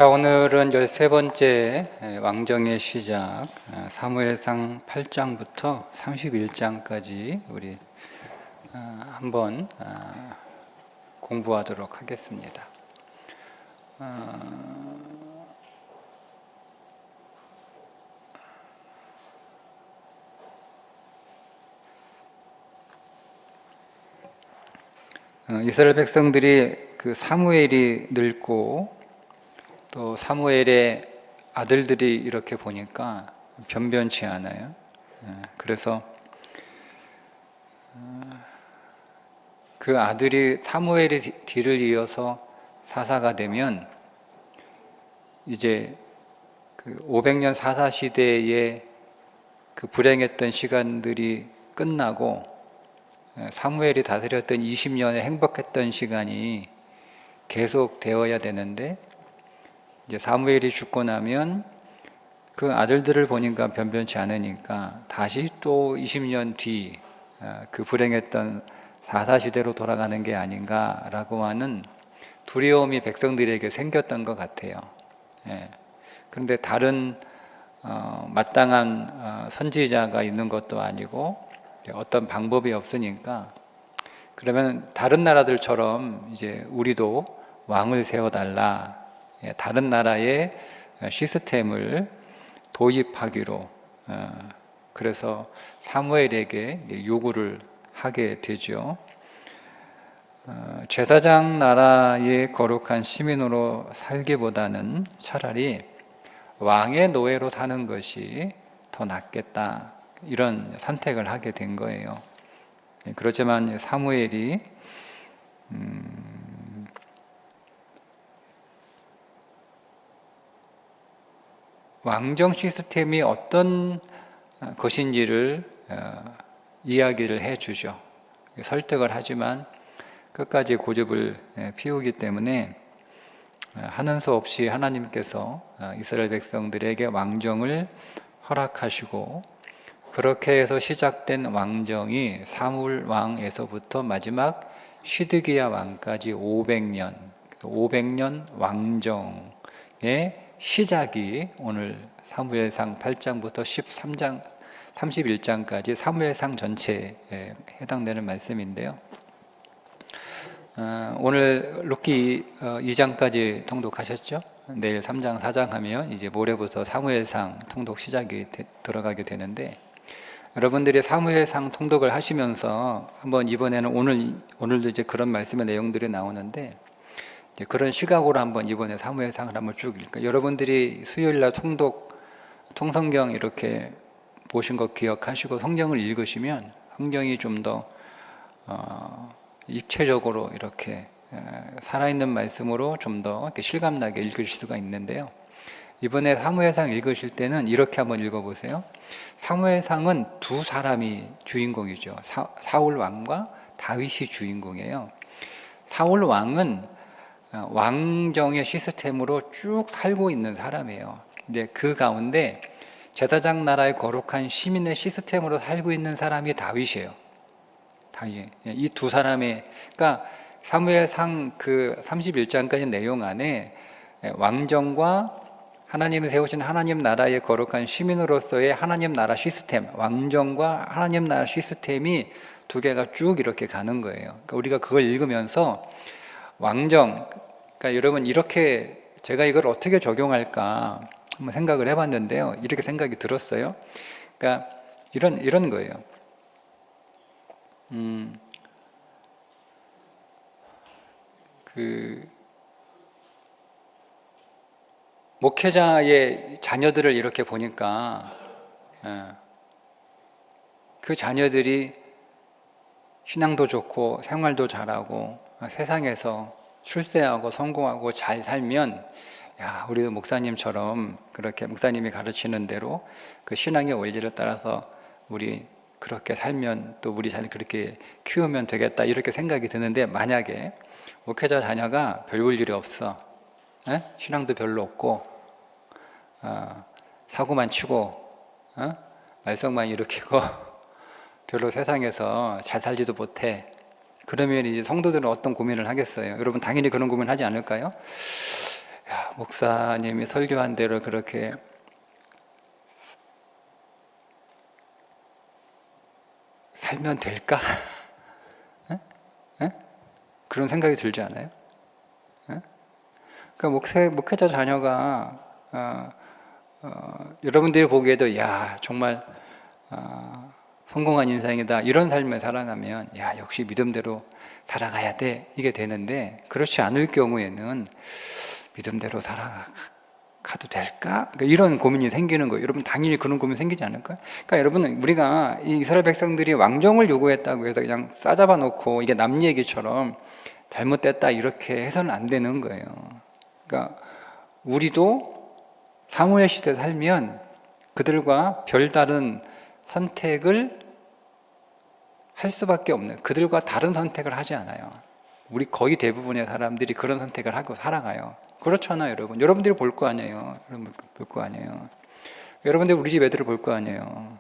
자, 오늘은 13번째 왕정의 시작 사무엘상 8장부터 31장까지 우리 한번 공부하도록 하겠습니다. 이스라엘 백성들이 그 사무엘이 늙고 또 사무엘의 아들들이 이렇게 보니까 변변치 않아요. 그래서 그 아들이 사무엘의 뒤를 이어서 사사가 되면 이제 그 500년 사사 시대의 그 불행했던 시간들이 끝나고 사무엘이 다스렸던 20년의 행복했던 시간이 계속 되어야 되는데, 이제 사무엘이 죽고 나면 그 아들들을 보니까 변변치 않으니까 다시 또 20년 뒤 그 불행했던 사사시대로 돌아가는 게 아닌가라고 하는 두려움이 백성들에게 생겼던 것 같아요. 그런데 다른 마땅한 선지자가 있는 것도 아니고 어떤 방법이 없으니까, 그러면 다른 나라들처럼 이제 우리도 왕을 세워달라, 다른 나라의 시스템을 도입하기로 그래서 사무엘에게 요구를 하게 되죠. 제사장 나라의 거룩한 시민으로 살기보다는 차라리 왕의 노예로 사는 것이 더 낫겠다, 이런 선택을 하게 된 거예요. 그렇지만 사무엘이 왕정 시스템이 어떤 것인지를 이야기를 해주죠. 설득을 하지만 끝까지 고집을 피우기 때문에 하는 수 없이 하나님께서 이스라엘 백성들에게 왕정을 허락하시고, 그렇게 해서 시작된 왕정이 사물 왕에서부터 마지막 시드기야 왕까지 500년 왕정의 시작이 오늘 사무엘상 8장부터 13장 31장까지 사무엘상 전체에 해당되는 말씀인데요. 오늘 룻기 2장까지 통독하셨죠? 내일 3장 4장 하면 이제 모레부터 사무엘상 통독 시작이 들어가게 되는데, 여러분들이 사무엘상 통독을 하시면서 한번 이번에는 오늘도 이제 그런 말씀의 내용들이 나오는데, 그런 시각으로 한번 이번에 사무엘상을 한번 쭉 읽을까요? 여러분들이 수요일날 통성경 이렇게 보신 거 기억하시고 성경을 읽으시면 성경이 좀 더 입체적으로 이렇게 살아있는 말씀으로 좀 더 이렇게 실감나게 읽으실 수가 있는데요. 이번에 사무엘상 읽으실 때는 이렇게 한번 읽어보세요. 사무엘상은 두 사람이 주인공이죠. 사울 왕과 다윗이 주인공이에요. 사울 왕은 왕정의 시스템으로 쭉 살고 있는 사람이에요. 근데 그 가운데 제사장 나라의 거룩한 시민의 시스템으로 살고 있는 사람이 다윗이에요. 다윗. 이 두 사람의, 그러니까 사무엘상 그 31장까지 내용 안에 왕정과 하나님이 세우신 하나님 나라의 거룩한 시민으로서의 하나님 나라 시스템, 왕정과 하나님 나라 시스템이 두 개가 쭉 이렇게 가는 거예요. 그러니까 우리가 그걸 읽으면서 왕정, 그러니까 여러분 이렇게 제가 이걸 어떻게 적용할까 한번 생각을 해봤는데요. 이렇게 생각이 들었어요. 그러니까 이런 거예요. 그 목회자의 자녀들을 이렇게 보니까 그 자녀들이 신앙도 좋고 생활도 잘하고 세상에서 출세하고 성공하고 잘 살면, 야, 우리도 목사님처럼 그렇게 목사님이 가르치는 대로 그 신앙의 원리를 따라서 우리 그렇게 살면 또 우리 잘 그렇게 키우면 되겠다, 이렇게 생각이 드는데, 만약에 목회자 자녀가 별 볼 일이 없어, 신앙도 별로 없고 사고만 치고 말썽만 일으키고 별로 세상에서 잘 살지도 못해, 그러면 이제 성도들은 어떤 고민을 하겠어요? 여러분 당연히 그런 고민을 하지 않을까요? 야, 목사님이 설교한 대로 그렇게 살면 될까? 에? 그런 생각이 들지 않아요? 그러니까 목회자 자녀가 여러분들이 보기에도 야 정말 성공한 인생이다 이런 삶을 살아가면 야 역시 믿음대로 살아가야 돼 이게 되는데 그렇지 않을 경우에는 믿음대로 살아가도 될까? 그러니까 이런 고민이 생기는 거예요. 여러분 당연히 그런 고민 생기지 않을까요? 그러니까 여러분 우리가 이 이스라엘 백성들이 왕정을 요구했다고 해서 그냥 싸잡아 놓고 이게 남 얘기처럼 잘못됐다 이렇게 해서는 안 되는 거예요. 그러니까 우리도 사무엘 시대에 살면 그들과 별다른 선택을 할 수밖에 없는, 그들과 다른 선택을 하지 않아요. 우리 거의 대부분의 사람들이 그런 선택을 하고 살아가요. 그렇잖아요, 여러분. 여러분들이 볼 거 아니에요. 여러분 볼 거 아니에요. 여러분들 우리 집 애들을 볼 거 아니에요.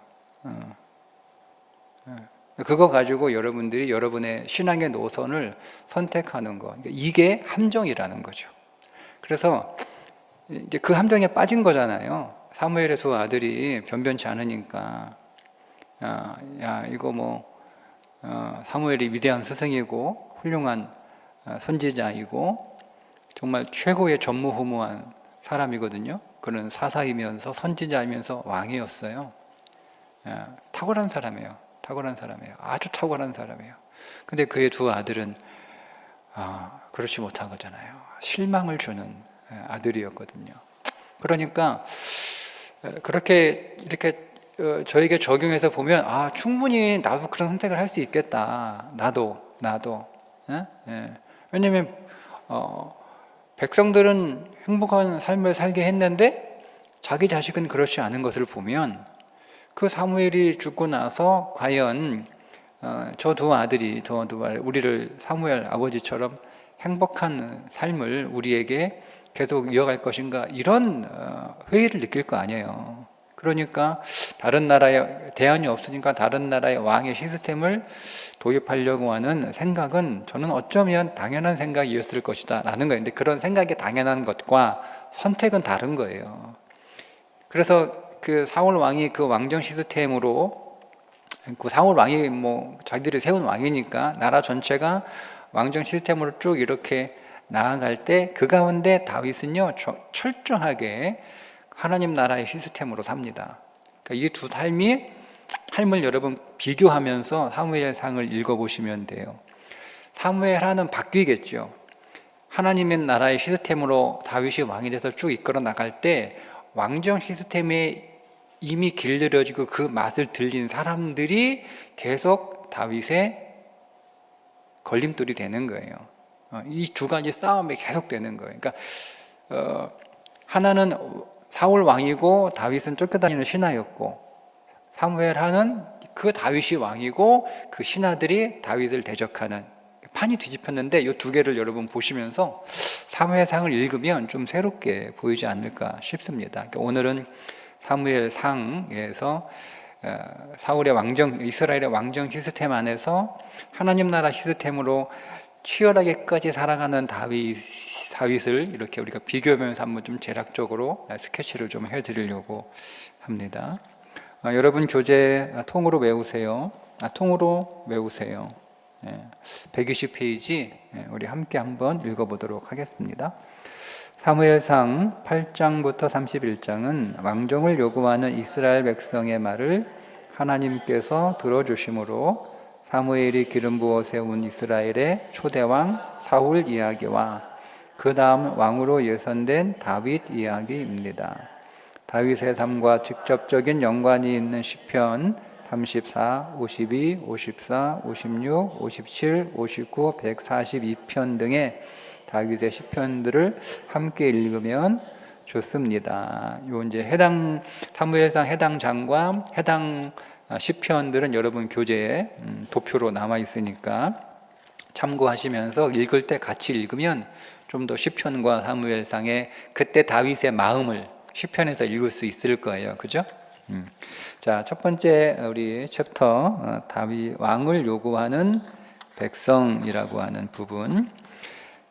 그거 가지고 여러분들이 여러분의 신앙의 노선을 선택하는 거. 이게 함정이라는 거죠. 그래서 이제 그 함정에 빠진 거잖아요. 사무엘의 두 아들이 변변치 않으니까 야 이거 뭐 사무엘이 위대한 스승이고 훌륭한 선지자이고 정말 최고의 전무후무한 사람이거든요. 그는 사사이면서 선지자이면서 왕이었어요. 탁월한 사람이에요. 탁월한 사람이에요. 아주 탁월한 사람이에요. 근데 그의 두 아들은 그렇지 못한 거잖아요. 실망을 주는 아들이었거든요. 그러니까 그렇게 이렇게 저에게 적용해서 보면 충분히 나도 그런 선택을 할 수 있겠다. 나도 왜냐면 백성들은 행복한 삶을 살게 했는데 자기 자식은 그렇지 않은 것을 보면 그 사무엘이 죽고 나서 과연 저 두 아들이 우리를 사무엘 아버지처럼 행복한 삶을 우리에게 계속 이어갈 것인가 이런 회의를 느낄 거 아니에요. 그러니까 다른 나라에 대안이 없으니까 다른 나라의 왕의 시스템을 도입하려고 하는 생각은 저는 어쩌면 당연한 생각이었을 것이다 라는 거예요. 근데 그런 생각이 당연한 것과 선택은 다른 거예요. 그래서 그 사울 왕이 그 왕정 시스템으로 그 사울 왕이 뭐 자기들이 세운 왕이니까 나라 전체가 왕정 시스템으로 쭉 이렇게 나아갈 때 그 가운데 다윗은요 철저하게 하나님 나라의 시스템으로 삽니다. 그러니까 이 두 삶을 여러분 비교하면서 사무엘상을 읽어보시면 돼요. 사무엘하는 바뀌겠죠. 하나님의 나라의 시스템으로 다윗이 왕이 돼서 쭉 이끌어 나갈 때 왕정 시스템에 이미 길들여지고 그 맛을 들린 사람들이 계속 다윗의 걸림돌이 되는 거예요. 이 두 가지 싸움이 계속 되는 거예요. 그러니까 하나는 사울 왕이고 다윗은 쫓겨다니는 신하였고 사무엘하는 그 다윗이 왕이고 그 신하들이 다윗을 대적하는 판이 뒤집혔는데 이 두 개를 여러분 보시면서 사무엘상을 읽으면 좀 새롭게 보이지 않을까 싶습니다. 그러니까 오늘은 사무엘상에서 사울의 왕정, 이스라엘의 왕정 시스템 안에서 하나님 나라 시스템으로 치열하게까지 살아가는 다윗을 이렇게 우리가 비교하면서 한번 좀 재략적으로 스케치를 좀 해드리려고 합니다. 여러분 교재 통으로 외우세요. 통으로 외우세요. 120페이지 우리 함께 한번 읽어보도록 하겠습니다. 사무엘상 8장부터 31장은 왕정을 요구하는 이스라엘 백성의 말을 하나님께서 들어주심으로 사무엘이 기름 부어 세운 이스라엘의 초대왕 사울 이야기와 그 다음 왕으로 예선된 다윗 이야기입니다. 다윗의 삶과 직접적인 연관이 있는 시편 34, 52, 54, 56, 57, 59, 142편 등의 다윗의 시편들을 함께 읽으면 좋습니다. 요 이제 해당 사무엘상 해당 장과 해당 시편들은 여러분 교재에 도표로 남아 있으니까 참고하시면서 읽을 때 같이 읽으면 좀 더 시편과 사무엘상의 그때 다윗의 마음을 시편에서 읽을 수 있을 거예요. 그죠? 자, 첫 번째 우리 챕터 다윗 왕을 요구하는 백성이라고 하는 부분.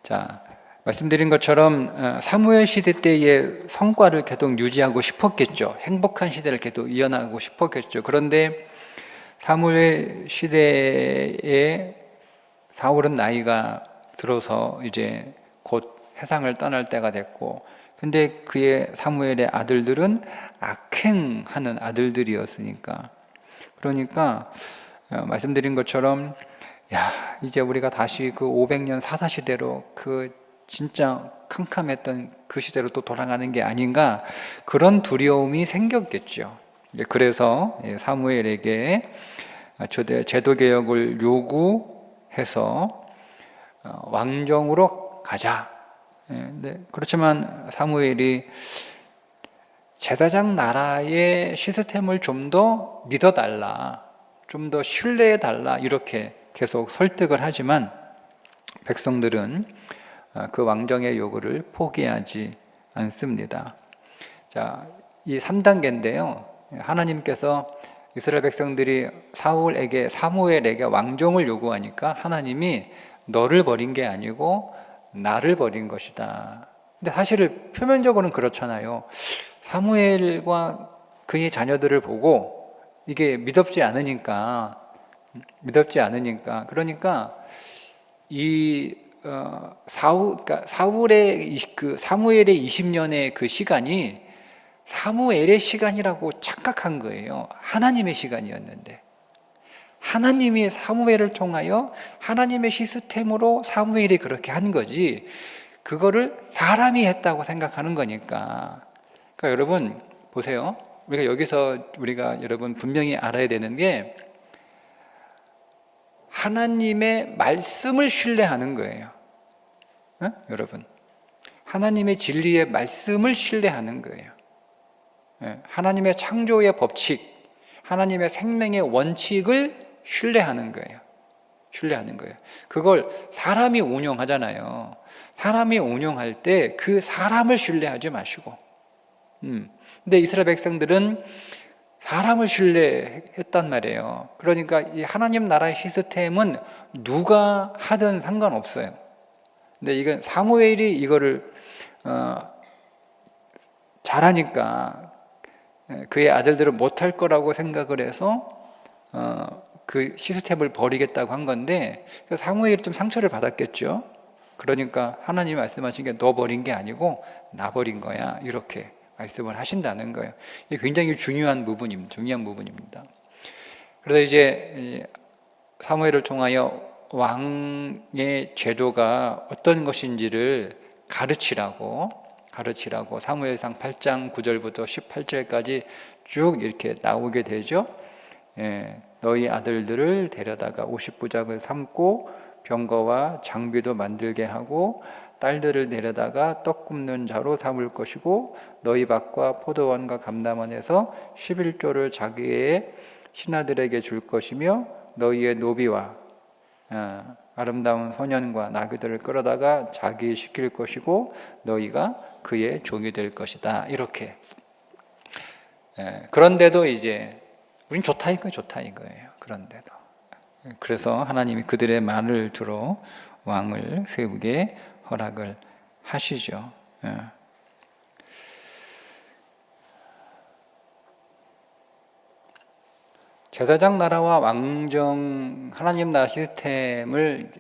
자, 말씀드린 것처럼 사무엘 시대 때의 성과를 계속 유지하고 싶었겠죠. 행복한 시대를 계속 이어나가고 싶었겠죠. 그런데 사무엘 시대에 사울은 나이가 들어서 이제 곧 세상을 떠날 때가 됐고, 근데 그의 사무엘의 아들들은 악행하는 아들들이었으니까, 그러니까 말씀드린 것처럼 야, 이제 우리가 다시 그 500년 사사 시대로, 그 진짜 캄캄했던 그 시대로 또 돌아가는 게 아닌가, 그런 두려움이 생겼겠죠. 그래서 사무엘에게 제도 개혁을 요구해서 왕정으로 가자. 그렇지만 사무엘이 제사장 나라의 시스템을 좀 더 믿어달라, 좀 더 신뢰해달라, 이렇게 계속 설득을 하지만 백성들은 그 왕정의 요구를 포기하지 않습니다. 자, 이 3단계인데요. 하나님께서 이스라엘 백성들이 사무엘에게 왕정을 요구하니까 하나님이 너를 버린 게 아니고 나를 버린 것이다. 근데 사실 표면적으로는 그렇잖아요. 사무엘과 그의 자녀들을 보고 이게 믿op지 않으니까, 그러니까 이 사무엘의 20년의 그 시간이 사무엘의 시간이라고 착각한 거예요. 하나님의 시간이었는데, 하나님이 사무엘을 통하여 하나님의 시스템으로 사무엘이 그렇게 한 거지, 그거를 사람이 했다고 생각하는 거니까. 그러니까 여러분 보세요. 우리가 여러분 분명히 알아야 되는 게, 하나님의 말씀을 신뢰하는 거예요. 여러분, 하나님의 진리의 말씀을 신뢰하는 거예요. 하나님의 창조의 법칙, 하나님의 생명의 원칙을 신뢰하는 거예요. 그걸 사람이 운영하잖아요. 사람이 운영할 때 그 사람을 신뢰하지 마시고. 근데 이스라엘 백성들은 사람을 신뢰했단 말이에요. 그러니까 이 하나님 나라의 시스템은 누가 하든 상관없어요. 근데 이건 사무엘이 이거를 잘하니까 그의 아들들은 못할 거라고 생각을 해서 그 시스템을 버리겠다고 한 건데, 사무엘이 좀 상처를 받았겠죠. 그러니까 하나님이 말씀하신 게 너 버린 게 아니고 나 버린 거야, 이렇게 말씀을 하신다는 거예요. 이게 굉장히 중요한 부분입니다. 그래서 이제 사무엘을 통하여 왕의 제도가 어떤 것인지를 가르치라고 사무엘상 8장 9절부터 18절까지 쭉 이렇게 나오게 되죠. 너희 아들들을 데려다가 50부작을 삼고 병거와 장비도 만들게 하고 딸들을 데려다가 떡 굽는 자로 삼을 것이고, 너희 밭과 포도원과 감람원에서 11조를 자기의 신하들에게 줄 것이며, 너희의 노비와 아름다운 소년과 나귀들을 끌어다가 자기 시킬 것이고, 너희가 그의 종이 될 것이다. 이렇게. 그런데도 이제 우린 좋다 이거예요. 그런데도. 그래서 하나님이 그들의 말을 들어 왕을 세우게 허락을 하시죠. 제사장 나라와 왕정 하나님 나라 시스템을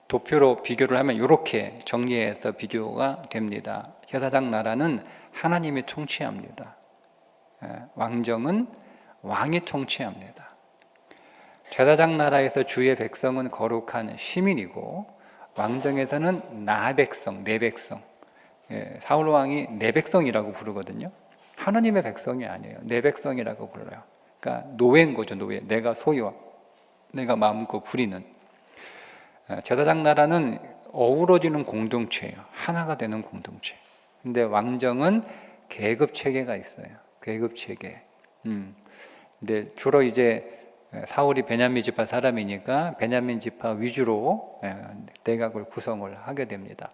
도표로 비교를 하면 이렇게 정리해서 비교가 됩니다. 제사장 나라는 하나님이 통치합니다. 왕정은 왕이 통치합니다. 제사장 나라에서 주의 백성은 거룩한 시민이고, 왕정에서는 내 백성. 사울 왕이 내 백성이라고 부르거든요. 하나님의 백성이 아니에요. 내 백성이라고 불러요. 그러니까 노예인 거죠, 노예. 내가 소유와 내가 마음껏 부리는. 제사장 나라는 어우러지는 공동체예요. 하나가 되는 공동체. 근데 왕정은 계급 체계가 있어요. 계급 체계. 근데 주로 이제 사울이 베냐민 지파 사람이니까 베냐민 지파 위주로 내각을 구성을 하게 됩니다.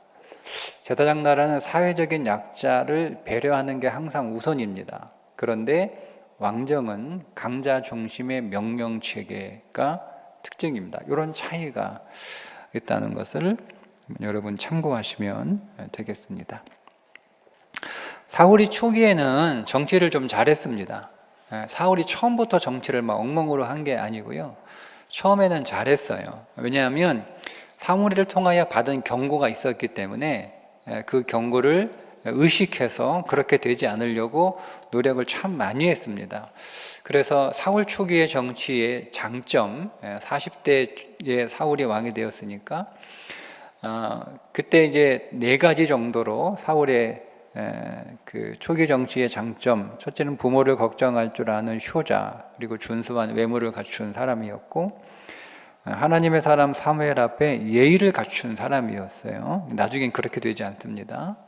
제사장 나라는 사회적인 약자를 배려하는 게 항상 우선입니다. 그런데 왕정은 강자 중심의 명령 체계가 특징입니다. 이런 차이가 있다는 것을 여러분 참고하시면 되겠습니다. 사울이 초기에는 정치를 좀 잘했습니다. 사울이 처음부터 정치를 막 엉망으로 한 게 아니고요. 처음에는 잘했어요. 왜냐하면 사무엘을 통하여 받은 경고가 있었기 때문에 그 경고를 의식해서 그렇게 되지 않으려고 노력을 참 많이 했습니다. 그래서 사울 초기의 정치의 장점, 40대에 사울이 왕이 되었으니까 그때 이제 4가지 정도로 사울의 그 초기 정치의 장점, 첫째는 부모를 걱정할 줄 아는 효자, 그리고 준수한 외모를 갖춘 사람이었고, 하나님의 사람 사무엘 앞에 예의를 갖춘 사람이었어요. 나중엔 그렇게 되지 않습니다.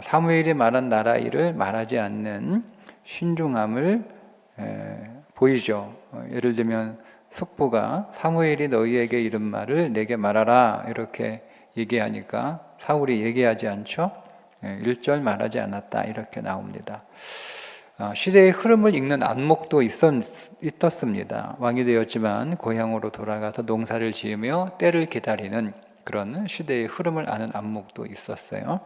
사무엘이 말한 나라 일을 말하지 않는 신중함을 보이죠. 예를 들면 숙부가 사무엘이 너희에게 이른 말을 내게 말하라 이렇게 얘기하니까 사울이 얘기하지 않죠. 1절 말하지 않았다 이렇게 나옵니다. 시대의 흐름을 읽는 안목도 있었습니다. 왕이 되었지만 고향으로 돌아가서 농사를 지으며 때를 기다리는 그런 시대의 흐름을 아는 안목도 있었어요.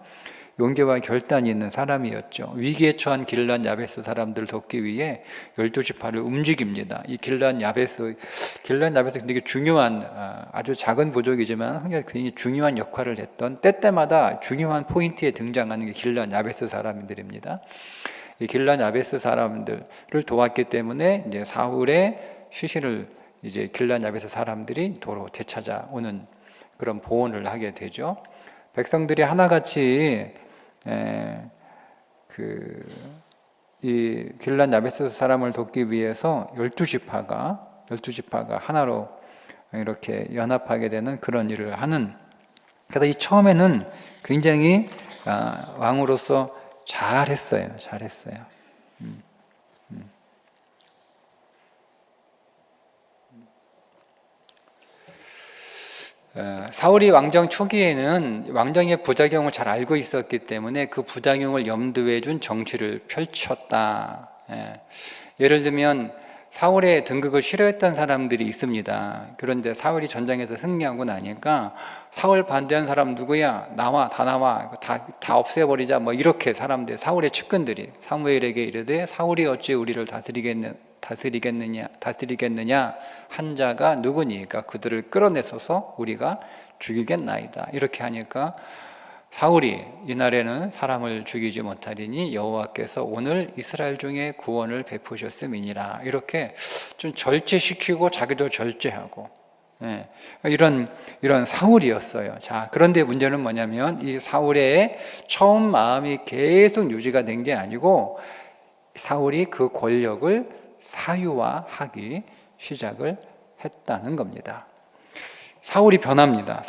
용기와 결단이 있는 사람이었죠. 위기에 처한 길란 야베스 사람들을 돕기 위해 12지파를 움직입니다. 이 길란 야베스 되게 중요한, 아주 작은 부족이지만 굉장히 중요한 역할을 했던, 때때마다 중요한 포인트에 등장하는 게 길란 야베스 사람들입니다. 이 길란 야베스 사람들을 도왔기 때문에 이제 사울의 시신을 이제 길란 야베스 사람들이 도로 되찾아오는 그런 보온을 하게 되죠. 백성들이 하나같이 이 길란 야베스 사람을 돕기 위해서 12지파가 하나로 이렇게 연합하게 되는 그런 일을 하는. 그래서 이 처음에는 굉장히 왕으로서 잘했어요. 사울이 왕정 초기에는 왕정의 부작용을 잘 알고 있었기 때문에 그 부작용을 염두에 둔 정치를 펼쳤다. 예를 들면 사울의 등극을 싫어했던 사람들이 있습니다. 그런데 사울이 전장에서 승리하고 나니까 사울 반대한 사람 누구야? 나와, 다 나와, 다 없애버리자. 뭐 이렇게 사람들, 사울의 측근들이 사무엘에게 이르되 사울이 어찌 우리를 다스리겠느냐 한 자가 누구니까 그들을 끌어내서서 우리가 죽이겠나이다. 이렇게 하니까 사울이 이날에는 사람을 죽이지 못하리니 여호와께서 오늘 이스라엘 중에 구원을 베푸셨음이니라. 이렇게 좀 절제시키고 자기도 절제하고 이런 사울이었어요. 자, 그런데 문제는 뭐냐면 이 사울의 처음 마음이 계속 유지가 된 게 아니고 사울이 그 권력을 사유화하기 시작을 했다는 겁니다. 사울이 변합니다.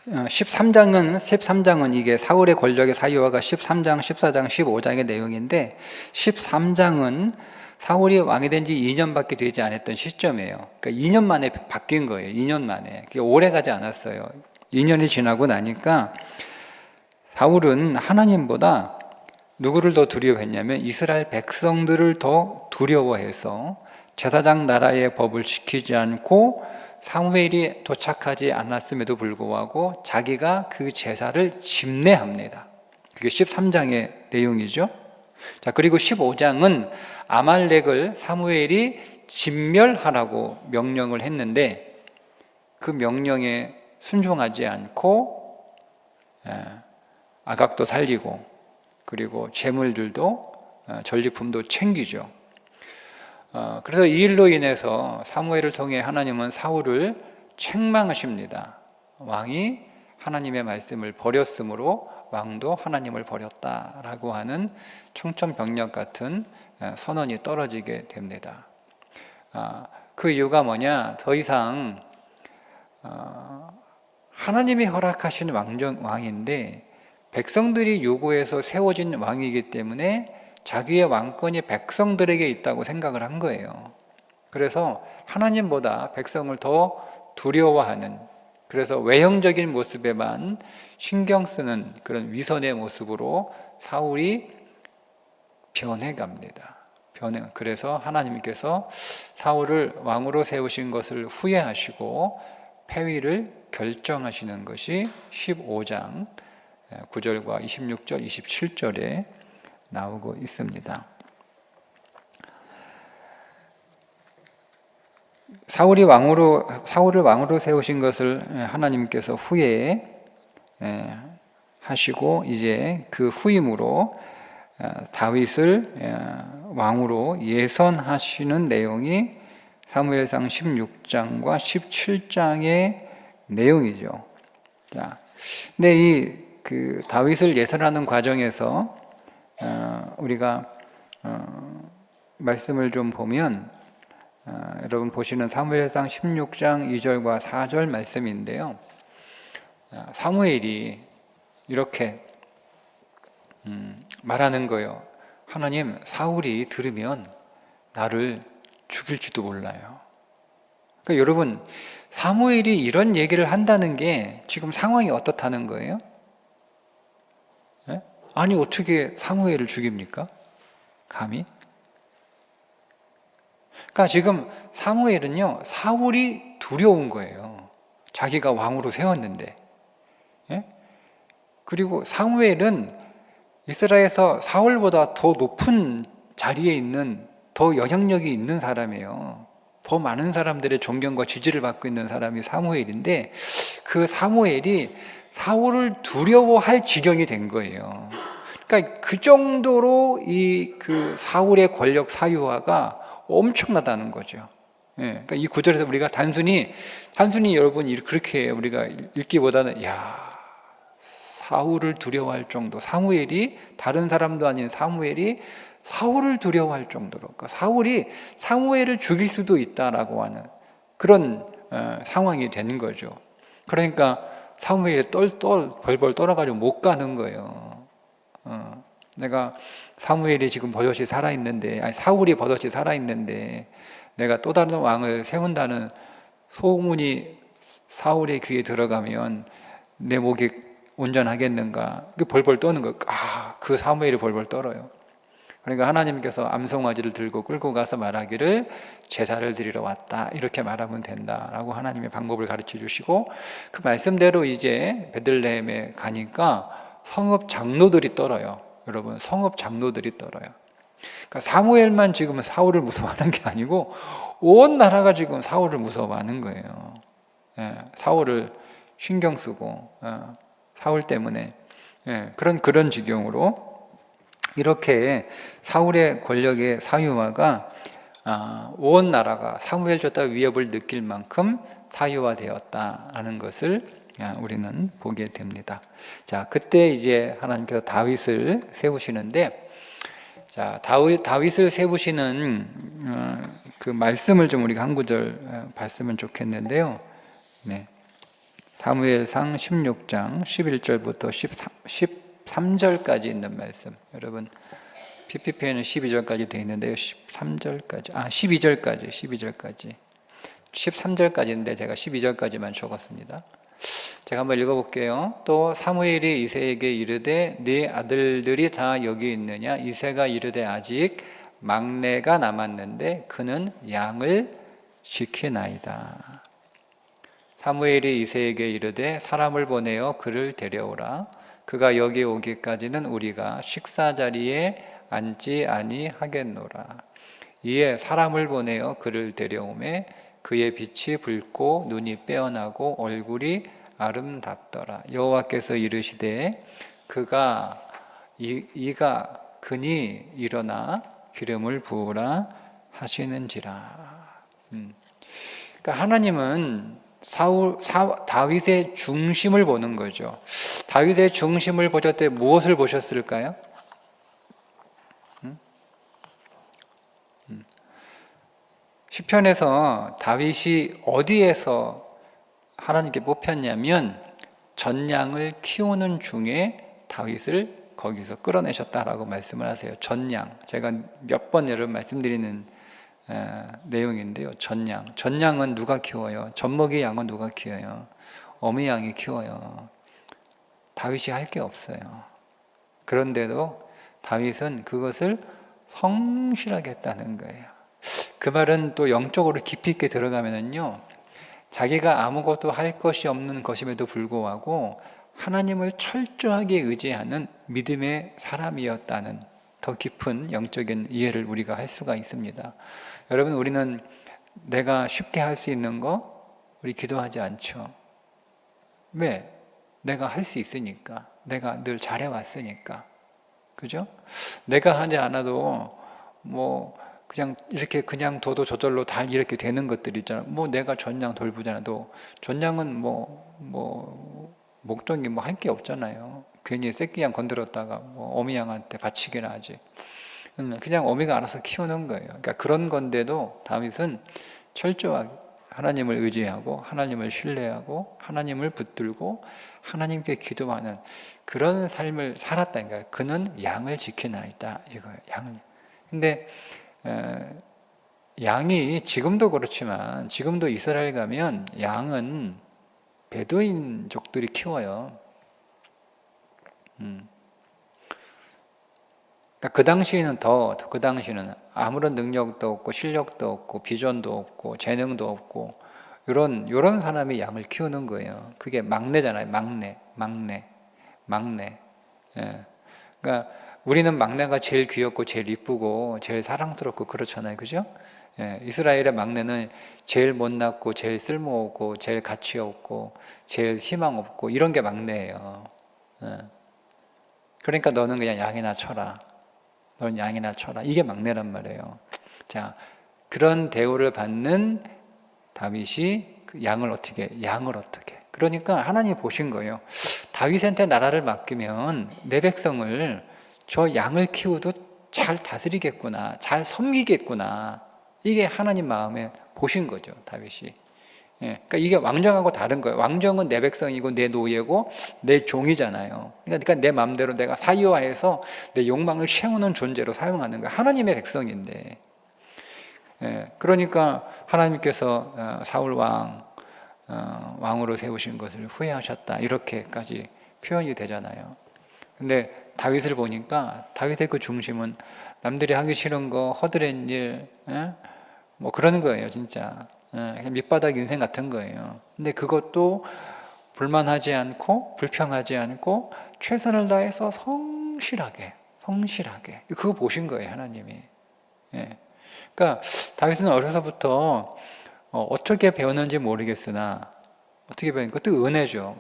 13장은 이게 사울의 권력의 사유화가 13장, 14장, 15장의 내용인데 13장은 사울이 왕이 된 지 2년밖에 되지 않았던 시점이에요. 그러니까 2년 만에 바뀐 거예요. 2년 만에. 오래 가지 않았어요. 2년이 지나고 나니까 사울은 하나님보다 누구를 더 두려워했냐면 이스라엘 백성들을 더 두려워해서 제사장 나라의 법을 지키지 않고 사무엘이 도착하지 않았음에도 불구하고 자기가 그 제사를 집례합니다. 그게 13장의 내용이죠. 자, 그리고 15장은 아말렉을 사무엘이 진멸하라고 명령을 했는데 그 명령에 순종하지 않고 아각도 살리고 그리고 재물들도 전리품도 챙기죠. 그래서 이 일로 인해서 사무엘을 통해 하나님은 사울을 책망하십니다. 왕이 하나님의 말씀을 버렸으므로 왕도 하나님을 버렸다라고 하는 청천벽력 같은 선언이 떨어지게 됩니다. 그 이유가 뭐냐? 더 이상 하나님이 허락하신 왕인데 백성들이 요구해서 세워진 왕이기 때문에 자기의 왕권이 백성들에게 있다고 생각을 한 거예요. 그래서 하나님보다 백성을 더 두려워하는, 그래서 외형적인 모습에만 신경 쓰는 그런 위선의 모습으로 사울이 변해갑니다. 그래서 하나님께서 사울을 왕으로 세우신 것을 후회하시고 폐위를 결정하시는 것이 15장 9절과 26절, 27절에 나오고 있습니다. 사울을 왕으로 세우신 것을 하나님께서 후에 하시고 이제 그 후임으로 다윗을 왕으로 예선하시는 내용이 사무엘상 16장과 17장의 내용이죠. 자, 근데 이 그 다윗을 예선하는 과정에서 우리가 말씀을 좀 보면 여러분 보시는 사무엘상 16장 2절과 4절 말씀인데요. 사무엘이 이렇게 말하는 거예요. 하나님, 사울이 들으면 나를 죽일지도 몰라요. 그러니까 여러분, 사무엘이 이런 얘기를 한다는 게 지금 상황이 어떻다는 거예요? 네? 아니 어떻게 사무엘을 죽입니까? 감히? 그러니까 지금 사무엘은요, 사울이 두려운 거예요. 자기가 왕으로 세웠는데. 예? 그리고 사무엘은 이스라엘에서 사울보다 더 높은 자리에 있는, 더 영향력이 있는 사람이에요. 더 많은 사람들의 존경과 지지를 받고 있는 사람이 사무엘인데, 그 사무엘이 사울을 두려워할 지경이 된 거예요. 그러니까 그 정도로 그 사울의 권력 사유화가 엄청나다는 거죠. 예, 그러니까 이 구절에서 우리가 단순히 여러분 그렇게 우리가 읽기보다는 사울을 두려워할 정도, 사무엘이 다른 사람도 아닌 사무엘이 사울을 두려워할 정도로, 그러니까 사울이 사무엘을 죽일 수도 있다라고 하는 그런 상황이 되는 거죠. 그러니까 사무엘이 벌벌 떨어가지고 못 가는 거예요. 내가 사무엘이 지금 버젓이 살아있는데, 아니 사울이 버젓이 살아있는데 내가 또 다른 왕을 세운다는 소문이 사울의 귀에 들어가면 내 목이 온전하겠는가? 벌벌 떠는 거예요. 그 사무엘이 벌벌 떨어요. 그러니까 하나님께서 암송아지를 들고 끌고 가서 말하기를 제사를 드리러 왔다, 이렇게 말하면 된다라고 하나님의 방법을 가르쳐 주시고, 그 말씀대로 이제 베들레헴에 가니까 성읍 장로들이 떨어요. 여러분, 성읍 장로들이 떨어요. 그러니까 사무엘만 지금 사울을 무서워하는 게 아니고 온 나라가 지금 사울을 무서워하는 거예요. 사울을 신경 쓰고 사울 때문에 그런 지경으로 이렇게 사울의 권력의 사유화가 온 나라가 사무엘 줬다 위협을 느낄 만큼 사유화되었다라는 것을 우리는 보게 됩니다. 자, 그때 이제 하나님께서 다윗을 세우시는데, 자, 다윗을 세우시는 그 말씀을 좀 우리가 한 구절 봤으면 좋겠는데요. 네. 사무엘상 16장 11절부터 13절까지 있는 말씀. 여러분, PPP에는 12절까지 되어 있는데요. 12절까지. 13절까지인데 제가 12절까지만 적었습니다. 제가 한번 읽어볼게요. 또 사무엘이 이새에게 이르되 네 아들들이 다 여기 있느냐? 이새가 이르되 아직 막내가 남았는데 그는 양을 지키나이다. 사무엘이 이새에게 이르되 사람을 보내어 그를 데려오라. 그가 여기 오기까지는 우리가 식사 자리에 앉지 아니하겠노라. 이에 사람을 보내어 그를 데려오매 그의 빛이 붉고 눈이 빼어나고 얼굴이 아름답더라. 여호와께서 이르시되 그니 일어나 기름을 부으라 하시는지라. 그러니까 하나님은 다윗의 중심을 보는 거죠. 다윗의 중심을 보실 때 무엇을 보셨을까요? 시편에서 다윗이 어디에서 하나님께 뽑혔냐면 전양을 키우는 중에 다윗을 거기서 끌어내셨다라고 말씀을 하세요. 전양, 제가 몇 번 여러분 말씀드리는 내용인데요. 전양은 누가 키워요? 젖먹이 양은 누가 키워요? 어미 양이 키워요. 다윗이 할 게 없어요. 그런데도 다윗은 그것을 성실하게 했다는 거예요. 그 말은 또 영적으로 깊이 있게 들어가면은요, 자기가 아무것도 할 것이 없는 것임에도 불구하고 하나님을 철저하게 의지하는 믿음의 사람이었다는 더 깊은 영적인 이해를 우리가 할 수가 있습니다. 여러분, 우리는 내가 쉽게 할 수 있는 거 우리 기도하지 않죠. 왜? 내가 할 수 있으니까. 내가 늘 잘해왔으니까. 그죠? 내가 하지 않아도 뭐 그냥 이렇게 그냥 둬도 저절로 다 이렇게 되는 것들 있잖아. 뭐 내가 전량 돌보잖아도 전량은 목적이 뭐 할 게 없잖아요. 괜히 새끼양 건드렸다가 뭐 어미양한테 바치기나 하지. 그냥 어미가 알아서 키우는 거예요. 그러니까 그런 건데도 다윗은 철저하게 하나님을 의지하고 하나님을 신뢰하고 하나님을 붙들고 하나님께 기도하는 그런 삶을 살았다니까요. 그는 양을 지키나이다 이거예요. 양을. 근데 양이 지금도 그렇지만 지금도 이스라엘 가면 양은 베두인족들이 키워요. 그 당시에는 그 당시에는 아무런 능력도 없고 실력도 없고 비전도 없고 재능도 없고 이런 사람이 양을 키우는 거예요. 그게 막내잖아요. 막내. 예. 그러니까 우리는 막내가 제일 귀엽고 제일 이쁘고 제일 사랑스럽고 그렇잖아요. 그죠? 예. 이스라엘의 막내는 제일 못났고 제일 쓸모없고 제일 가치 없고 제일 희망 없고 이런 게 막내예요. 예. 그러니까 너는 그냥 양이나 쳐라. 너는 양이나 쳐라. 이게 막내란 말이에요. 자, 그런 대우를 받는 다윗이 그 양을 어떻게. 그러니까 하나님이 보신 거예요. 다윗한테 나라를 맡기면 내 백성을 저 양을 키워도 잘 다스리겠구나. 잘 섬기겠구나. 이게 하나님 마음에 보신 거죠, 다윗이. 예, 그러니까 이게 왕정하고 다른 거예요. 왕정은 내 백성이고 내 노예고 내 종이잖아요. 그러니까 내 마음대로 내가 사유화해서 내 욕망을 채우는 존재로 사용하는 거예요. 하나님의 백성인데. 예, 그러니까 하나님께서 사울 왕으로 세우신 것을 후회하셨다 이렇게까지 표현이 되잖아요. 근데 다윗을 보니까 다윗의 그 중심은 남들이 하기 싫은 거, 허드렛 일, 뭐 그런 거예요, 진짜. 그냥 밑바닥 인생 같은 거예요. 근데 그것도 불만하지 않고 불평하지 않고 최선을 다해서 성실하게 그거 보신 거예요, 하나님이. 예. 그러니까 다윗은 어려서부터 어떻게 배웠는지 모르겠으나 어떻게 배운 것도 은혜죠.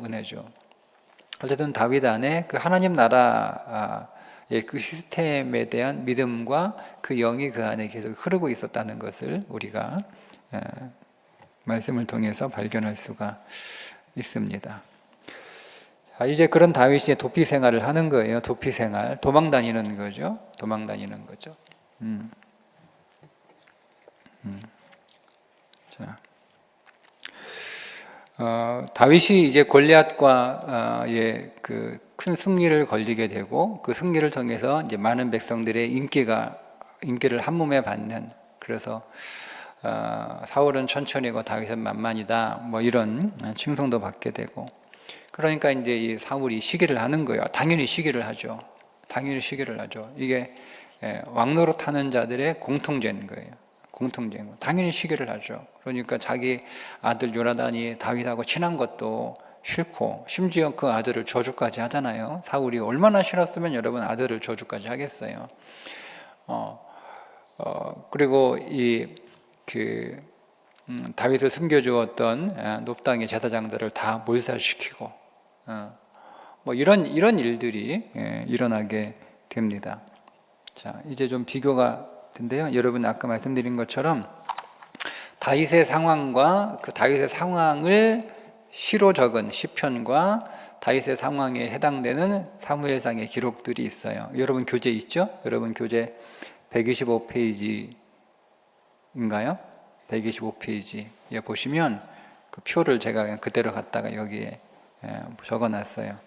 어쨌든 다윗 안에 그 하나님 나라의 그 시스템에 대한 믿음과 그 영이 그 안에 계속 흐르고 있었다는 것을 우리가 말씀을 통해서 발견할 수가 있습니다. 자, 이제 그런 다윗이 도피 생활을 하는 거예요. 도피 생활, 도망 다니는 거죠. 자, 다윗이 이제 골리앗과의 그 큰 승리를 걸리게 되고 그 승리를 통해서 이제 많은 백성들의 인기를 한 몸에 받는. 그래서 사울은 천천히고 다윗은 만만이다. 뭐 이런 칭송도 받게 되고. 그러니까 이제 이 사울이 시기를 하는 거예요. 당연히 시기를 하죠. 이게 왕노릇 하는 자들의 공통제인 거예요. 당연히 시기를 하죠. 그러니까 자기 아들 요나단이 다윗하고 친한 것도 싫고 심지어 그 아들을 저주까지 하잖아요. 사울이 얼마나 싫었으면 여러분 아들을 저주까지 하겠어요. 그리고 다윗을 숨겨주었던 높당의 제사장들을 다 몰살시키고 뭐 이런 일들이 일어나게 됩니다. 자, 이제 좀 비교가 된데요. 여러분 아까 말씀드린 것처럼 다윗의 상황과 그 다윗의 상황을 시로 적은 시편과 다윗의 상황에 해당되는 사무엘상의 기록들이 있어요. 여러분 교재 있죠? 여러분 교재 125페이지인가요? 125페이지에 보시면 그 표를 제가 그냥 그대로 갖다가 여기에 적어놨어요.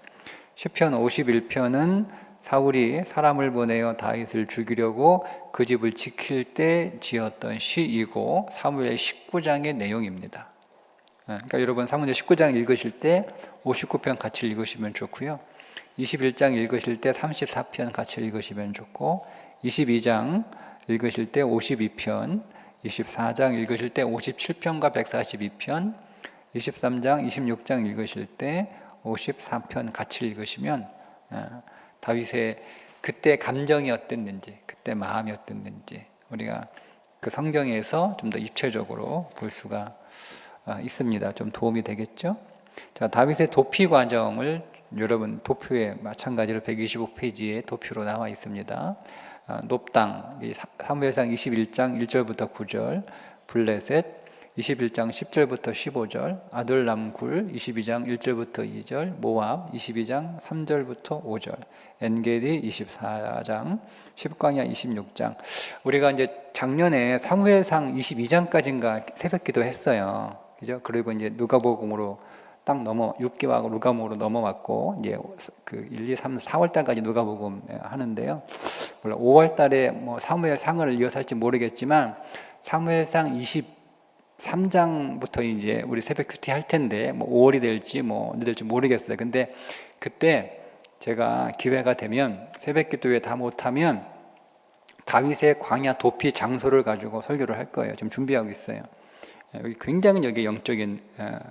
시편 51편은 사울이 사람을 보내어 다윗을 죽이려고 그 집을 지킬 때 지었던 시이고 사무엘 19장의 내용입니다. 그러니까 여러분 사무엘 19장 읽으실 때 59편 같이 읽으시면 좋고요. 21장 읽으실 때 34편 같이 읽으시면 좋고 22장 읽으실 때 52편, 24장 읽으실 때 57편과 142편, 23장, 26장 읽으실 때 54편 같이 읽으시면 다윗의 그때 감정이 어땠는지, 그때 마음이 어땠는지 우리가 그 성경에서 좀 더 입체적으로 볼 수가 있습니다. 좀 도움이 되겠죠? 자, 다윗의 도피 과정을 여러분 도표에 마찬가지로 125페이지에 도표로 나와 있습니다. 놉당, 사무엘상 21장 1절부터 9절, 블레셋 21장 10절부터 15절, 아둘람 굴 22장 1절부터 2절, 모압 22장 3절부터 5절, 엔게디 24장, 십광야 26장. 우리가 이제 작년에 사무엘상 22장까지인가 새벽기도 했어요. 그죠? 그리고 이제 누가복음으로 딱 6기와 누가복음으로 넘어왔고, 이제 그 1, 2, 3, 4월 달까지 누가복음 하는데요. 물론 5월 달에 뭐 사무엘상을 이어서 할지 모르겠지만 사무엘상 23장부터 이제 우리 새벽 큐티 할 텐데 뭐 5월이 될지 뭐 언제 될지 모르겠어요. 근데 그때 제가 기회가 되면 새벽 기도회 다 못하면 다윗의 광야 도피 장소를 가지고 설교를 할 거예요. 지금 준비하고 있어요. 여기 굉장히 여기 영적인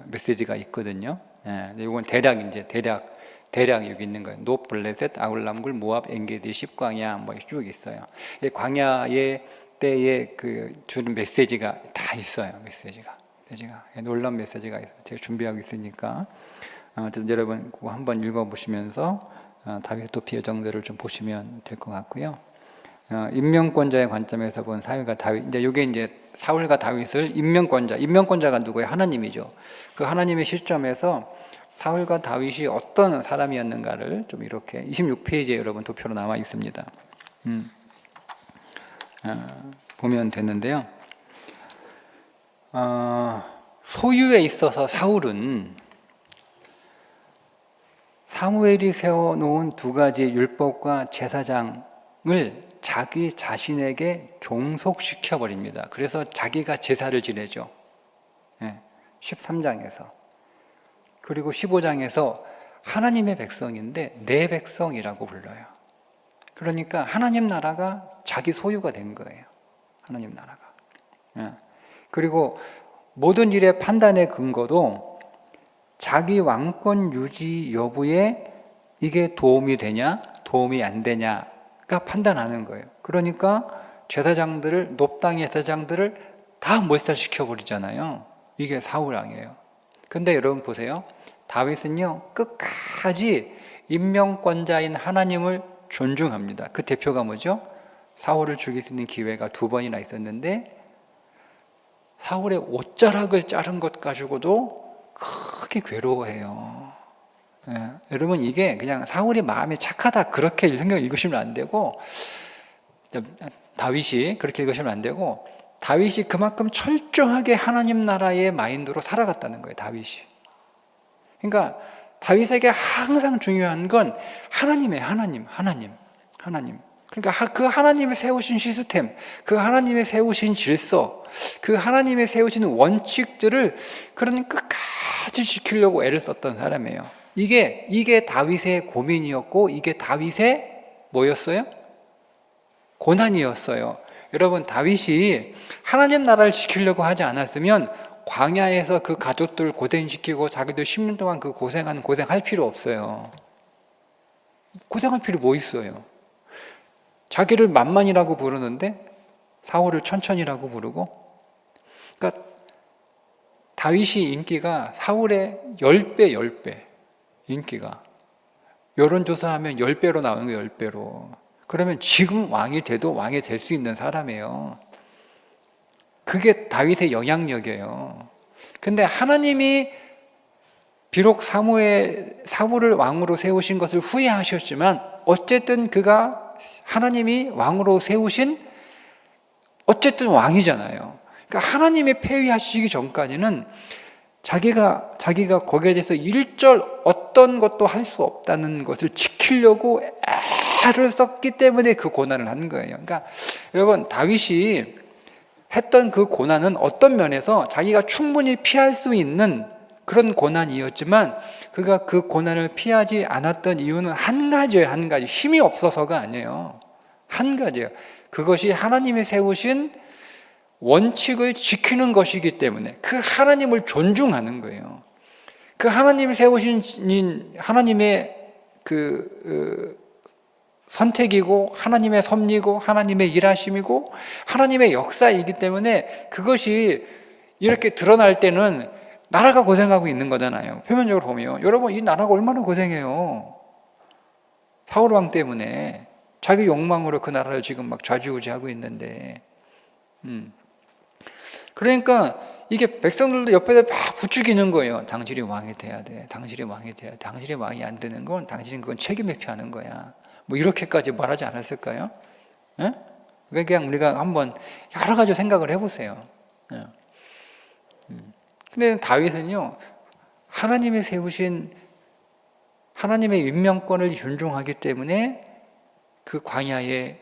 메시지가 있거든요. 이건 대략 여기 있는 거예요. 놉, 블레셋, 아울람굴, 모압, 엔게디, 십광야 뭐 쭉 있어요. 이 광야의 때의 그 주는 메시지가 다 있어요. 메시지가 놀라운 메시지가 있어요. 제가 준비하고 있으니까 여러분 그거 한번 읽어보시면서 다윗의 도피 여정들을 좀 보시면 될 것 같고요. 임명권자의 관점에서 본 사울과 다윗. 이제 이게 이제 사울과 다윗을 임명권자가 누구예요? 하나님이죠. 그 하나님의 시점에서 사울과 다윗이 어떤 사람이었는가를 좀 이렇게 26페이지에 여러분 도표로 나와 있습니다. 보면 되는데요. 소유에 있어서 사울은 사무엘이 세워놓은 두 가지 율법과 제사장을 자기 자신에게 종속시켜버립니다. 그래서 자기가 제사를 지내죠. 13장에서. 그리고 15장에서 하나님의 백성인데 내 백성이라고 불러요. 그러니까 하나님 나라가 자기 소유가 된 거예요. 하나님 나라가. 그리고 모든 일의 판단의 근거도 자기 왕권 유지 여부에 이게 도움이 되냐, 도움이 안 되냐가 판단하는 거예요. 그러니까 제사장들을, 놉당의 제사장들을 다 몰살시켜버리잖아요. 이게 사울 왕이에요. 근데 여러분 보세요. 다윗은요, 끝까지 임명권자인 하나님을 존중합니다. 그 대표가 뭐죠? 사울을 죽일 수 있는 기회가 2번이나 있었는데 사울의 옷자락을 자른 것 가지고도 크게 괴로워해요. 여러분 이게 그냥 사울이 마음이 착하다 그렇게 성경 읽으시면 안 되고, 다윗이 그렇게 읽으시면 안 되고, 다윗이 그만큼 철저하게 하나님 나라의 마인드로 살아갔다는 거예요. 다윗이. 그러니까 다윗에게 항상 중요한 건 하나님. 그러니까 그 하나님이 세우신 시스템, 그 하나님이 세우신 질서, 그 하나님이 세우신 원칙들을 그런 끝까지 지키려고 애를 썼던 사람이에요. 이게 다윗의 고민이었고, 이게 다윗의 뭐였어요? 고난이었어요. 여러분, 다윗이 하나님 나라를 지키려고 하지 않았으면 광야에서 그 가족들 고생시키고 자기도 10년 동안 그 고생할 필요 없어요. 고생할 필요 뭐 있어요? 자기를 만만이라고 부르는데 사울을 천천히라고 부르고. 그러니까 다윗이 인기가 사울의 10배 인기가. 여론조사하면 10배로 나오는 거예요. 10배로. 그러면 지금 왕이 돼도 왕이 될 수 있는 사람이에요. 그게 다윗의 영향력이에요. 근데 하나님이 비록 사울을 왕으로 세우신 것을 후회하셨지만 어쨌든 그가 하나님이 왕으로 세우신 어쨌든 왕이잖아요. 그러니까 하나님이 폐위하시기 전까지는 자기가 거기에 대해서 일절 어떤 것도 할 수 없다는 것을 지키려고 애를 썼기 때문에 그 고난을 한 거예요. 그러니까 여러분, 다윗이 했던 그 고난은 어떤 면에서 자기가 충분히 피할 수 있는 그런 고난이었지만 그가 그 고난을 피하지 않았던 이유는 한 가지예요. 한 가지. 힘이 없어서가 아니에요. 한 가지예요. 그것이 하나님이 세우신 원칙을 지키는 것이기 때문에 그 하나님을 존중하는 거예요. 그 하나님이 세우신 하나님의 선택이고 하나님의 섭리고 하나님의 일하심이고 하나님의 역사이기 때문에 그것이 이렇게 드러날 때는 나라가 고생하고 있는 거잖아요. 표면적으로 보면 여러분, 이 나라가 얼마나 고생해요. 사울 왕 때문에 자기 욕망으로 그 나라를 지금 막 좌지우지하고 있는데, 그러니까 이게 백성들도 옆에서 막 부추기는 거예요. 당신이 왕이 돼야 돼. 당신이 왕이 돼야 돼. 당신이 왕이 안 되는 건 당신은 그건 책임 회피하는 거야. 뭐 이렇게까지 말하지 않았을까요? 예? 그냥 우리가 한번 여러 가지 생각을 해보세요. 예. 근데 다윗은요, 하나님이 세우신 하나님의 임명권을 존중하기 때문에 그 광야에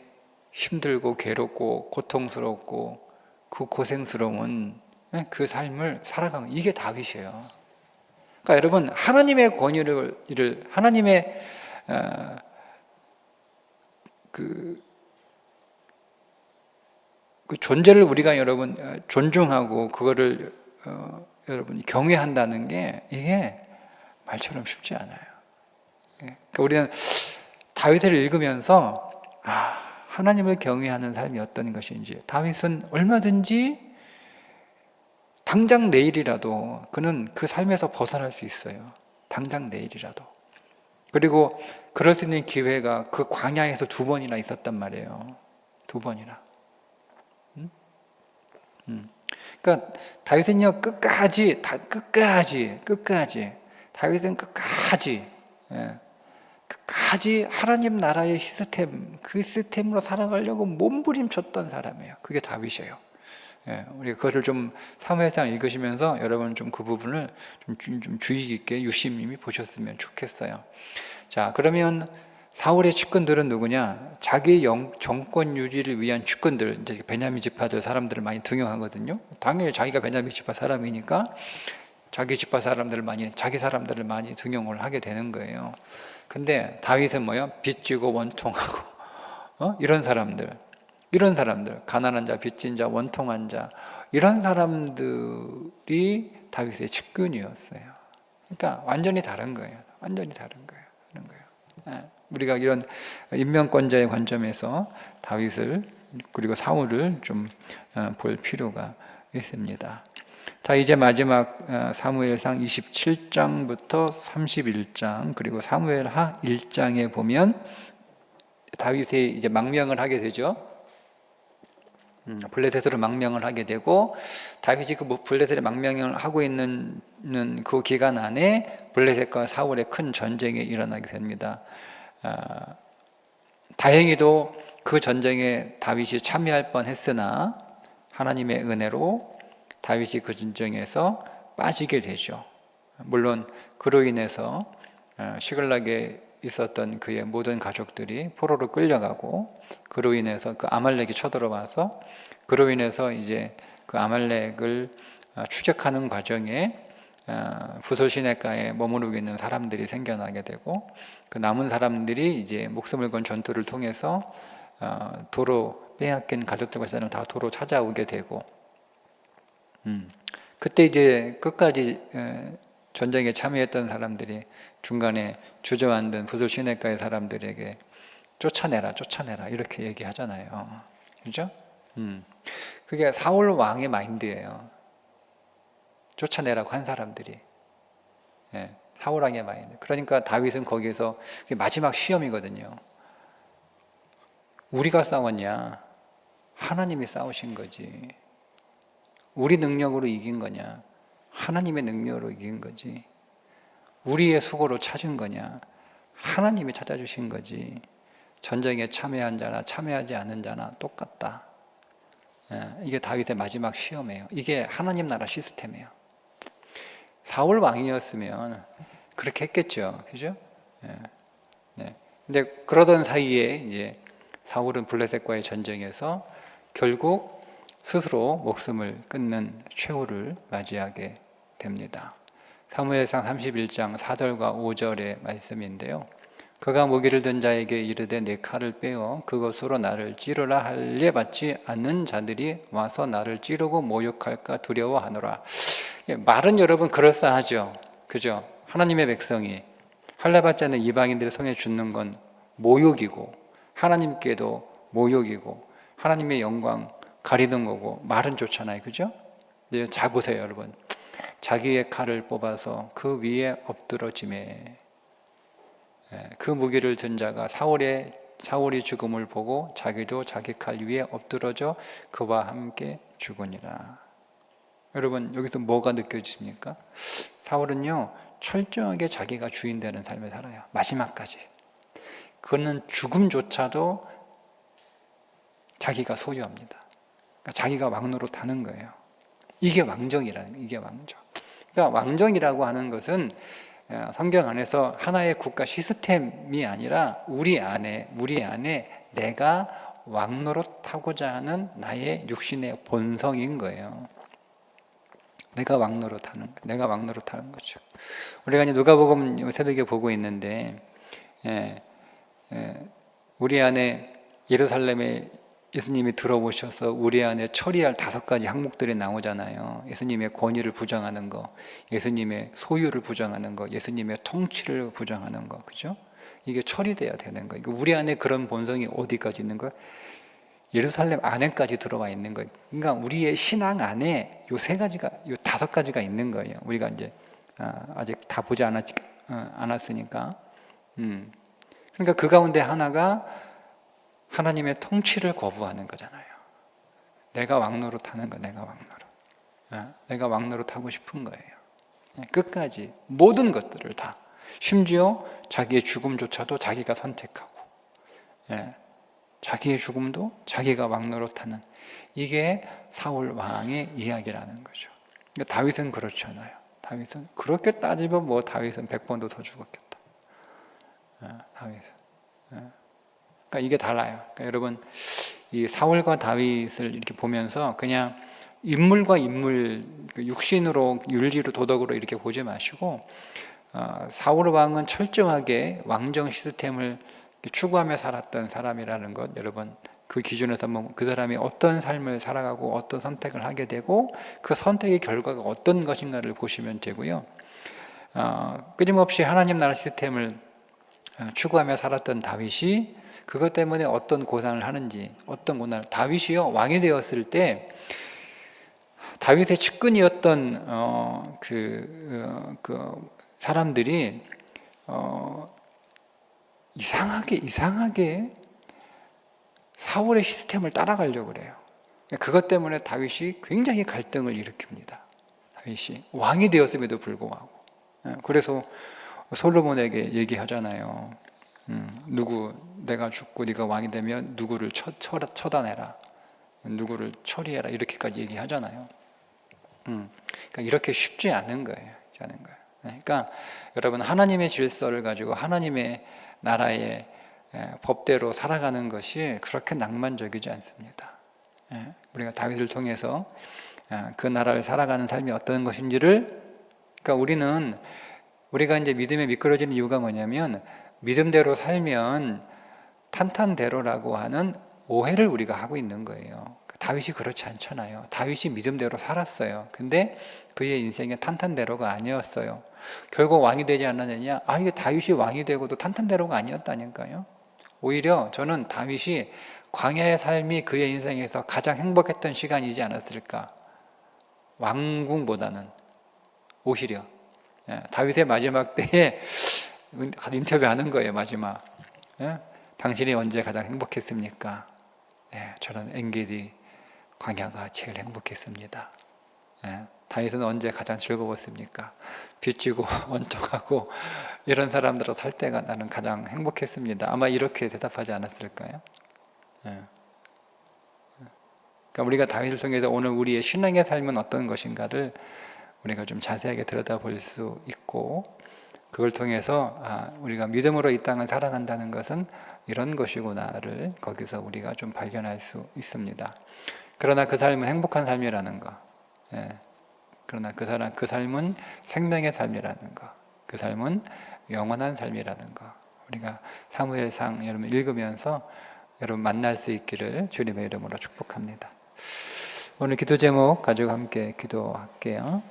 힘들고 괴롭고 고통스럽고 그 고생스러운 그 삶을 살아가는, 이게 다윗이에요. 그러니까 여러분, 하나님의 권위를 하나님의 그 존재를 우리가 여러분 존중하고 그거를 여러분 경외한다는 게 이게 말처럼 쉽지 않아요. 그러니까 우리는 다윗을 읽으면서 하나님을 경외하는 삶이 어떤 것인지, 다윗은 얼마든지 당장 내일이라도 그는 그 삶에서 벗어날 수 있어요. 당장 내일이라도. 그리고 그럴 수 있는 기회가 그 광야에서 2번이나 있었단 말이에요. 2번이나. 그러니까 다윗은요, 끝까지 다윗은 끝까지 하나님 나라의 시스템, 그 시스템으로 살아가려고 몸부림쳤던 사람이에요. 그게 다윗이에요. 우리 그거를 좀 사무엘상 읽으시면서 여러분 좀 그 부분을 좀 주의 깊게 유심히 보셨으면 좋겠어요. 자, 그러면 사울의 측근들은 누구냐? 자기 정권 유지를 위한 측근들, 이제 베냐민 지파들 사람들을 많이 등용하거든요. 당연히 자기가 베냐민 지파 사람이니까 자기 지파 자기 사람들을 많이 등용을 하게 되는 거예요. 근데 다윗은 뭐요? 빚지고 원통하고 이런 사람들, 가난한 자, 빚진 자, 원통한 자, 이런 사람들이 다윗의 측근이었어요. 그러니까 완전히 다른 거예요. 우리가 이런 인명권자의 관점에서 다윗을 그리고 사울을 좀 볼 필요가 있습니다. 자, 이제 마지막 사무엘상 27장부터 31장 그리고 사무엘하 1장에 보면 다윗이 이제 망명을 하게 되죠. 블레셋으로 망명을 하게 되고, 다윗이 그 블레셋에 망명을 하고 있는 그 기간 안에 블레셋과 사울의 큰 전쟁이 일어나게 됩니다. 다행히도 그 전쟁에 다윗이 참여할 뻔했으나 하나님의 은혜로 다윗이 그 전쟁에서 빠지게 되죠. 물론 그로 인해서 시글락에 있었던 그의 모든 가족들이 포로로 끌려가고, 그로 인해서 그 아말렉이 쳐들어와서 그로 인해서 이제 그 아말렉을 추적하는 과정에 부솔 시내가에 머무르고 있는 사람들이 생겨나게 되고, 그 남은 사람들이 이제 목숨을 건 전투를 통해서 도로 빼앗긴 가족들과 사람 다 도로 찾아오게 되고, 그때 이제 끝까지 전쟁에 참여했던 사람들이 중간에 주저앉은 부솔 시내가의 사람들에게 쫓아내라 이렇게 얘기하잖아요. 그죠? 그게 사울 왕의 마인드예요. 쫓아내라고 한 사람들이. 사울 왕의 마인드. 그러니까 다윗은 거기에서 마지막 시험이거든요. 우리가 싸웠냐? 하나님이 싸우신 거지. 우리 능력으로 이긴 거냐? 하나님의 능력으로 이긴 거지. 우리의 수고로 찾은 거냐? 하나님이 찾아주신 거지. 전쟁에 참여한 자나 참여하지 않은 자나 똑같다. 이게 다윗의 마지막 시험이에요. 이게 하나님 나라 시스템이에요. 사울 왕이었으면 그렇게 했겠죠. 그죠? 근데 그러던 사이에 이제 사울은 블레셋과의 전쟁에서 결국 스스로 목숨을 끊는 최후를 맞이하게 됩니다. 사무엘상 31장 4절과 5절의 말씀인데요. 그가 무기를 든 자에게 이르되 내 칼을 빼어 그것으로 나를 찌르라 할례 받지 않는 자들이 와서 나를 찌르고 모욕할까 두려워하노라. 말은 여러분 그럴싸하죠. 그죠? 하나님의 백성이 할례 받지 않는 이방인들의 손에 죽는 건 모욕이고 하나님께도 모욕이고 하나님의 영광 가리는 거고 말은 좋잖아요. 그죠? 네, 잘 보세요 여러분. 자기의 칼을 뽑아서 그 위에 엎드러지매 그 무기를 든 자가 사울이 죽음을 보고 자기도 자기 칼 위에 엎드러져 그와 함께 죽으니라. 여러분 여기서 뭐가 느껴지십니까? 사울은요 철저하게 자기가 주인 되는 삶을 살아요. 마지막까지. 그는 죽음조차도 자기가 소유합니다. 그러니까 자기가 왕노릇하는 거예요. 이게 왕정이라는 거예요. 이게 왕정. 그러니까 왕정이라고 하는 것은 성경 안에서 하나의 국가 시스템이 아니라 우리 안에 내가 왕노릇하고자 하는 나의 육신의 본성인 거예요. 내가 왕노릇하는 거죠. 우리가 이제 누가복음 새벽에 보고 있는데 우리 안에 예루살렘에 예수님이 들어오셔서 우리 안에 처리할 5가지 항목들이 나오잖아요. 예수님의 권위를 부정하는 거, 예수님의 소유를 부정하는 거, 예수님의 통치를 부정하는 거, 그죠? 이게 처리돼야 되는 거예요. 우리 안에 그런 본성이 어디까지 있는 거예요? 예루살렘 안에까지 들어와 있는 거예요. 그러니까 우리의 신앙 안에 요 5가지가 있는 거예요. 우리가 이제 아직 다 보지 않았으니까. 그러니까 그 가운데 하나가 하나님의 통치를 거부하는 거잖아요. 내가 왕노릇하는 거, 내가 왕노릇하고 싶은 거예요. 끝까지 모든 것들을 다, 심지어 자기의 죽음조차도 자기가 선택하고, 자기의 죽음도 자기가 왕노릇하는, 이게 사울 왕의 이야기라는 거죠. 그러니까 다윗은 그렇지 않아요. 다윗은 그렇게 따지면 다윗은 100번도 더 죽었겠다. 다윗은. 그러니까 이게 달라요. 그러니까 여러분 이 사울과 다윗을 이렇게 보면서 그냥 인물과 인물, 육신으로 윤리로 도덕으로 이렇게 보지 마시고 사울 왕은 철저하게 왕정 시스템을 추구하며 살았던 사람이라는 것, 여러분 그 기준에서 그 사람이 어떤 삶을 살아가고 어떤 선택을 하게 되고 그 선택의 결과가 어떤 것인가를 보시면 되고요. 끊임없이 하나님 나라 시스템을 추구하며 살았던 다윗이 그것 때문에 어떤 고난을 하는지, 다윗이요 왕이 되었을 때 다윗의 측근이었던 사람들이 이상하게 사울의 시스템을 따라가려고 그래요. 그것 때문에 다윗이 굉장히 갈등을 일으킵니다. 다윗이 왕이 되었음에도 불구하고. 그래서 솔로몬에게 얘기하잖아요. 내가 죽고 네가 왕이 되면 누구를 처단해라, 누구를 처리해라, 이렇게까지 얘기하잖아요. 그러니까 이렇게 쉽지 않은 거예요. 그러니까 여러분 하나님의 질서를 가지고 하나님의 나라의 법대로 살아가는 것이 그렇게 낭만적이지 않습니다. 우리가 다윗을 통해서 그 나라를 살아가는 삶이 어떤 것인지를, 그러니까 우리가 이제 믿음에 미끄러지는 이유가 뭐냐면 믿음대로 살면 탄탄대로라고 하는 오해를 우리가 하고 있는 거예요. 다윗이 그렇지 않잖아요. 다윗이 믿음대로 살았어요. 근데 그의 인생은 탄탄대로가 아니었어요. 결국 왕이 되지 않았느냐? 이게 다윗이 왕이 되고도 탄탄대로가 아니었다니까요. 오히려 저는 다윗이 광야의 삶이 그의 인생에서 가장 행복했던 시간이지 않았을까. 왕궁보다는 오히려 다윗의 마지막 때에 인터뷰하는 거예요. 마지막 당신이 언제 가장 행복했습니까? 저는 엔게디 광야가 제일 행복했습니다. 다윗은 언제 가장 즐거웠습니까? 빚지고 원통하고 이런 사람들과 살 때가 나는 가장 행복했습니다. 아마 이렇게 대답하지 않았을까요? 그러니까 우리가 다윗을 통해서 오늘 우리의 신앙의 삶은 어떤 것인가를 우리가 좀 자세하게 들여다볼 수 있고, 그걸 통해서 우리가 믿음으로 이 땅을 살아간다는 것은 이런 것이구나를 거기서 우리가 좀 발견할 수 있습니다. 그러나 그 삶은 행복한 삶이라는 거, 그러나 그 삶은 생명의 삶이라는 거, 그 삶은 영원한 삶이라는 거, 우리가 사무엘상 여러분 읽으면서 여러분 만날 수 있기를 주님의 이름으로 축복합니다. 오늘 기도 제목 가지고 함께 기도할게요.